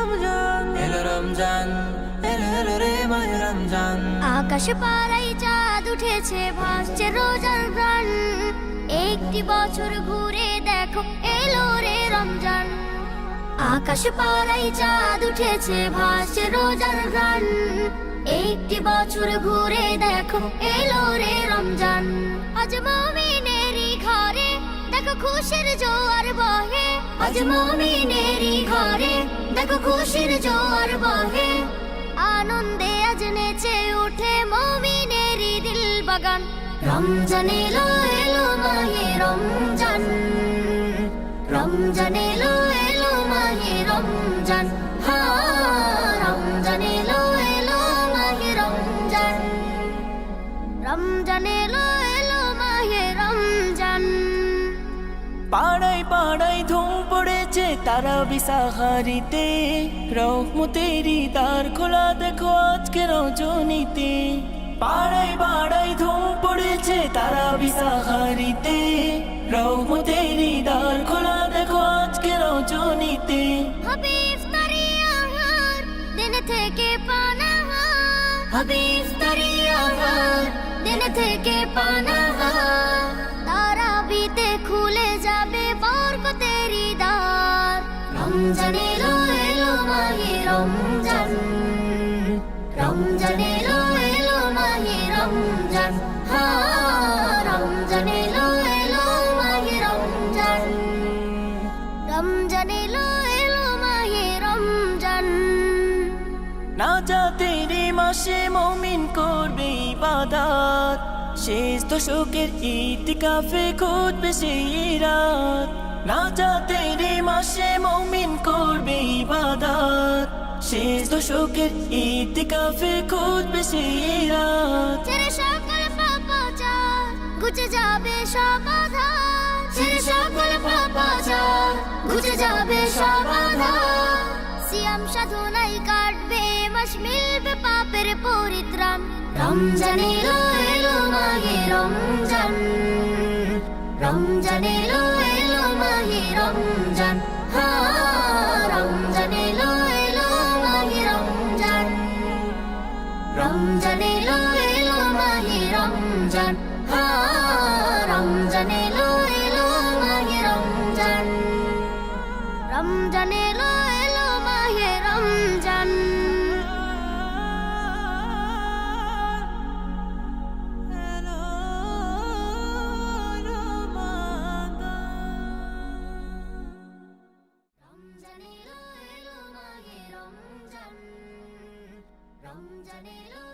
রমজান এলো রমজান এলো এলো রে মাহে রমজান আকাশ পাড়ায় চাঁদ উঠেছে ভাসছে রোজার প্রাণ একটি বছর ঘুরে দেখো এলো রে রমজান আকাশ পাড়ায় চাঁদ উঠেছে ভাসছে রোজার প্রাণ একটি বছর ঘুরে দেখো এলো রে রমজান আজ মুমিনেরই ঘরে দেখো খুশির জোয়ার বহে আজ মুমিনেরই ঘরে দেখো খুশির জোয়ার বহে আনন্দে আজ নেচে উঠে মুমিনেরই দিল বাগান রমজান এলো এলো মাহে রমজান রমজান এলো এলো মাহে রমজান হা রমজান এলো এলো মাহে রমজান রমজান এলো এলো মাহে রমজান পাড়ায় পাড়ায় ধুম পড়েছে তারা বিসাহারিতে রহমতেরই দ্বার খোলা দেখো আজকে রজনীতে পাড়ায় পাড়ায় ধুম পড়েছে তারা বিসাহারিতে রহমতেরই দ্বার খোলা দেখো আজকে রজনীতে হবে ইফতারি আহার দিন থেকে পানাহার হবে ইফতারি আহার দিন থেকে পানাহার তারাবিতে খুলে যাবে বরকতেরই দ্বার রমজান এলো এলো মাহে রমজান রমজান এলো এলো মাহে রমজান হা রমজান এলো এলো মাহে রমজান রমজান এলো এলো মাহে রমজান না জাতেরি মাসে মুমিন করবে ইবাদত শেষ দশকের ইতিকাফে খুঁজবে সেই রাত না জাতেরি মাসে মুমিন করবে ইবাদত শেষ দশকের ইতিকাফে খুঁজবে সেই রাত ছেড়ে সকল পাপাচার ঘুচে যাবে সব আধার ছেড়ে সকল পাপাচার ঘুচে যাবে সব আধার সিয়াম সাধনাই কাটবে মাস মিলবে পাপের পরিত্রাণ রমজান এলো এলো মাহে রমজান রমজান এলো এলো মাহে রমজান হা রমজান এলো এলো মাহে রমজান রমজান এলো এলো মাহে রমজান হা রমজান এলো এলো মাহে রমজান রমজান এলো এলো মাহে রমজান রমজান এলো